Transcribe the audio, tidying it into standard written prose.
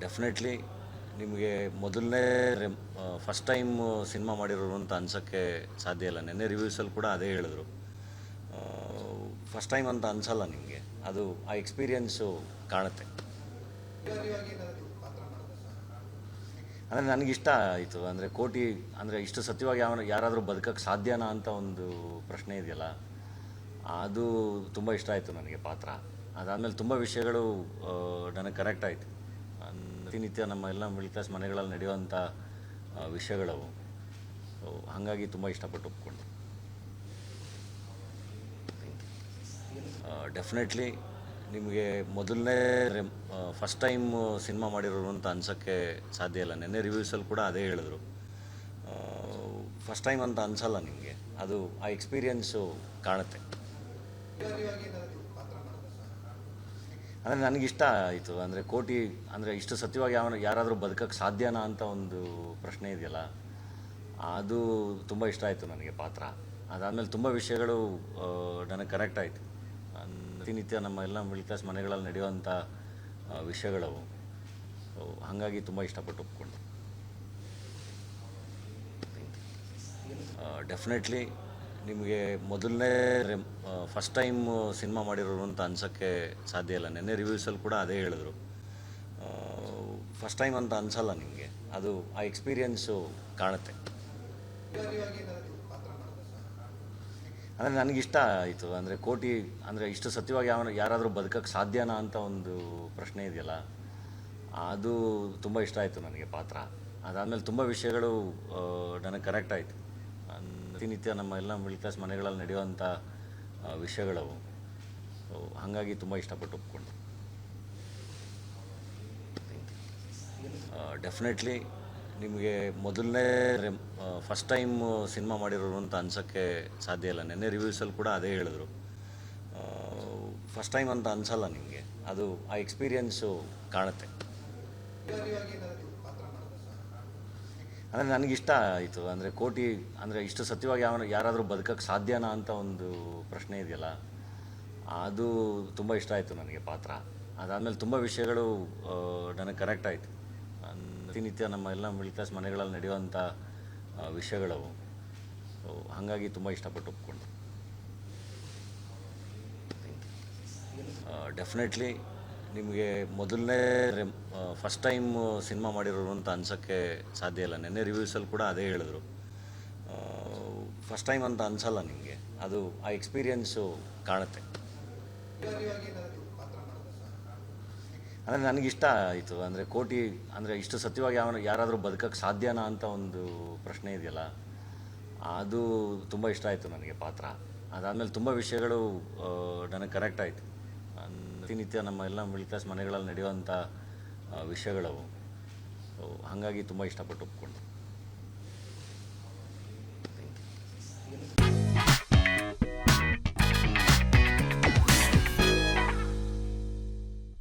Definitely ನಿಮಗೆ ಮೊದಲನೇ first time cinema ಮಾಡಿರೋರು ಅಂತ ಅನ್ಸೋಕ್ಕೆ ಸಾಧ್ಯ ಇಲ್ಲ. ನೆನ್ನೆ ರಿವ್ಯೂಸಲ್ಲಿ ಕೂಡ ಅದೇ ಹೇಳಿದ್ರು. ಫಸ್ಟ್ ಟೈಮ್ ಅಂತ ಅನ್ಸಲ್ಲ ನಿಮಗೆ, ಅದು ಆ ಎಕ್ಸ್ಪೀರಿಯೆನ್ಸು ಕಾಣುತ್ತೆ. ಅಂದರೆ ನನಗಿಷ್ಟ ಆಯಿತು. ಅಂದರೆ ಕೋಟಿ ಅಂದರೆ ಇಷ್ಟು ಸತ್ಯವಾಗಿ ಯಾರಾದರೂ ಬದುಕೋಕ್ಕೆ ಸಾಧ್ಯನಾ ಅಂತ ಒಂದು ಪ್ರಶ್ನೆ ಇದೆಯಲ್ಲ, ಅದು ತುಂಬ ಇಷ್ಟ ಆಯಿತು ನನಗೆ ಪಾತ್ರ. ಅದಾದಮೇಲೆ ತುಂಬ ವಿಷಯಗಳು ನನಗೆ ಕನೆಕ್ಟ್ ಆಯಿತು. ಪ್ರತಿನಿತ್ಯ ನಮ್ಮ ಎಲ್ಲ ಮಿಡ್ಲ್ ಕ್ಲಾಸ್ ಮನೆಗಳಲ್ಲಿ ನಡೆಯುವಂಥ ವಿಷಯಗಳವು. ಹಾಗಾಗಿ ತುಂಬ ಇಷ್ಟಪಟ್ಟು ಒಪ್ಕೊಂಡು. ಡೆಫಿನೆಟ್ಲಿ ನಿಮಗೆ ಮೊದಲನೇ ಫಸ್ಟ್ ಟೈಮ್ ಸಿನಿಮಾ ಮಾಡಿರೋರು ಅಂತ ಅನ್ಸೋಕ್ಕೆ ಸಾಧ್ಯ ಇಲ್ಲ. ನೆನ್ನೆ ರಿವ್ಯೂಸಲ್ಲಿ ಕೂಡ ಅದೇ ಹೇಳಿದ್ರು. ಫಸ್ಟ್ ಟೈಮ್ ಅಂತ ಅನ್ಸಲ್ಲ ನಿಮಗೆ, ಅದು ಆ ಎಕ್ಸ್ಪೀರಿಯೆನ್ಸು ಕಾಣುತ್ತೆ. ಅಂದರೆ ನನಗಿಷ್ಟ ಆಯಿತು. ಅಂದರೆ ಕೋಟಿ ಅಂದರೆ ಇಷ್ಟು ಸತ್ಯವಾಗಿ ಯಾರಾದರೂ ಬದುಕೋಕ್ಕೆ ಸಾಧ್ಯನಾ ಅಂತ ಒಂದು ಪ್ರಶ್ನೆ ಇದೆಯಲ್ಲ, ಅದು ತುಂಬ ಇಷ್ಟ ಆಯಿತು ನನಗೆ ಪಾತ್ರ. ಅದಾದಮೇಲೆ ತುಂಬ ವಿಷಯಗಳು ನನಗೆ ಕನೆಕ್ಟ್ ಆಯಿತು. ಪ್ರತಿನಿತ್ಯ ನಮ್ಮ ಎಲ್ಲ ಮಿಡ್ಲ್ ಕ್ಲಾಸ್ ಮನೆಗಳಲ್ಲಿ ನಡೆಯುವಂಥ ವಿಷಯಗಳವು. ಹಾಗಾಗಿ ತುಂಬ ಇಷ್ಟಪಟ್ಟು ಒಪ್ಕೊಂಡು. ಡೆಫಿನೆಟ್ಲಿ ನಿಮಗೆ ಮೊದಲನೇ ಫಸ್ಟ್ ಟೈಮ್ ಸಿನಿಮಾ ಮಾಡಿರೋರು ಅಂತ ಅನ್ಸೋಕ್ಕೆ ಸಾಧ್ಯ ಇಲ್ಲ. ನೆನ್ನೆ ರಿವ್ಯೂಸಲ್ಲಿ ಕೂಡ ಅದೇ ಹೇಳಿದ್ರು. ಫಸ್ಟ್ ಟೈಮ್ ಅಂತ ಅನ್ಸಲ್ಲ ನಿಮಗೆ, ಅದು ಆ ಎಕ್ಸ್ಪೀರಿಯೆನ್ಸು ಕಾಣುತ್ತೆ. ಅಂದರೆ ನನಗಿಷ್ಟ ಆಯಿತು. ಅಂದರೆ ಕೋಟಿ ಅಂದರೆ ಇಷ್ಟು ಸತ್ಯವಾಗಿ ಯಾರಾದರೂ ಬದುಕೋಕ್ಕೆ ಸಾಧ್ಯನಾ ಅಂತ ಒಂದು ಪ್ರಶ್ನೆ ಇದೆಯಲ್ಲ, ಅದು ತುಂಬ ಇಷ್ಟ ಆಯಿತು ನನಗೆ ಪಾತ್ರ. ಅದಾದಮೇಲೆ ತುಂಬ ವಿಷಯಗಳು ನನಗೆ ಕನೆಕ್ಟ್ ಆಯಿತು. ಪ್ರತಿನಿತ್ಯ ನಮ್ಮ ಎಲ್ಲ ಮಿಡ್ಲ್ ಕ್ಲಾಸ್ ಮನೆಗಳಲ್ಲಿ ನಡೆಯುವಂಥ ವಿಷಯಗಳವು. ಹಾಗಾಗಿ ತುಂಬ ಇಷ್ಟಪಟ್ಟು ಒಪ್ಕೊಂಡು. ಡೆಫಿನೆಟ್ಲಿ ನಿಮಗೆ ಮೊದಲನೇ ಫಸ್ಟ್ ಟೈಮ್ ಸಿನಿಮಾ ಮಾಡಿರೋರು ಅಂತ ಅನ್ಸೋಕ್ಕೆ ಸಾಧ್ಯ ಇಲ್ಲ. ನೆನ್ನೆ ರಿವ್ಯೂಸಲ್ಲಿ ಕೂಡ ಅದೇ ಹೇಳಿದ್ರು. ಫಸ್ಟ್ ಟೈಮ್ ಅಂತ ಅನ್ಸಲ್ಲ ನಿಮಗೆ, ಅದು ಆ ಎಕ್ಸ್ಪೀರಿಯೆನ್ಸು ಕಾಣುತ್ತೆ. ಅಂದರೆ ನನಗಿಷ್ಟ ಆಯಿತು. ಅಂದರೆ ಕೋಟಿ ಅಂದರೆ ಇಷ್ಟು ಸತ್ಯವಾಗಿ ಯಾರಾದರೂ ಬದುಕೋಕ್ಕೆ ಸಾಧ್ಯನಾ ಅಂತ ಒಂದು ಪ್ರಶ್ನೆ ಇದೆಯಲ್ಲ, ಅದು ತುಂಬ ಇಷ್ಟ ಆಯಿತು ನನಗೆ ಪಾತ್ರ. ಅದಾದಮೇಲೆ ತುಂಬ ವಿಷಯಗಳು ನನಗೆ ಕನೆಕ್ಟ್ ಆಯಿತು. ಪ್ರತಿನಿತ್ಯ ನಮ್ಮ ಎಲ್ಲ ಮಿಡ್ಲ್ ಕ್ಲಾಸ್ ಮನೆಗಳಲ್ಲಿ ನಡೆಯುವಂಥ ವಿಷಯಗಳವು. ಹಾಗಾಗಿ ತುಂಬ ಇಷ್ಟಪಟ್ಟು ಒಪ್ಕೊಂಡು. ಡೆಫಿನೆಟ್ಲಿ ನಿಮಗೆ ಮೊದಲನೇ ಫಸ್ಟ್ ಟೈಮ್ ಸಿನಿಮಾ ಮಾಡಿರೋರು ಅಂತ ಅನ್ಸೋಕ್ಕೆ ಸಾಧ್ಯ ಇಲ್ಲ. ನೆನ್ನೆ ರಿವ್ಯೂಸಲ್ಲಿ ಕೂಡ ಅದೇ ಹೇಳಿದ್ರು. ಫಸ್ಟ್ ಟೈಮ್ ಅಂತ ಅನ್ಸಲ್ಲ ನಿಮಗೆ, ಅದು ಆ ಎಕ್ಸ್ಪೀರಿಯೆನ್ಸು ಕಾಣುತ್ತೆ. ಅಂದರೆ ನನಗಿಷ್ಟ ಆಯಿತು. ಅಂದರೆ ಕೋಟಿ ಅಂದರೆ ಇಷ್ಟು ಸತ್ಯವಾಗಿ ಯಾರಾದರೂ ಬದುಕೋಕ್ಕೆ ಸಾಧ್ಯನಾ ಅಂತ ಒಂದು ಪ್ರಶ್ನೆ ಇದೆಯಲ್ಲ, ಅದು ತುಂಬ ಇಷ್ಟ ಆಯಿತು ನನಗೆ ಪಾತ್ರ. ಅದಾದಮೇಲೆ ತುಂಬ ವಿಷಯಗಳು ನನಗೆ ಕನೆಕ್ಟ್ ಆಯಿತು. ಪ್ರತಿನಿತ್ಯ ನಮ್ಮ ಎಲ್ಲ ಮಿಡ್ಲ್ ಕ್ಲಾಸ್ ಮನೆಗಳಲ್ಲಿ ನಡೆಯುವಂಥ ವಿಷಯಗಳವು. ಹಾಗಾಗಿ ತುಂಬ ಇಷ್ಟಪಟ್ಟು ಒಪ್ಕೊಂಡು.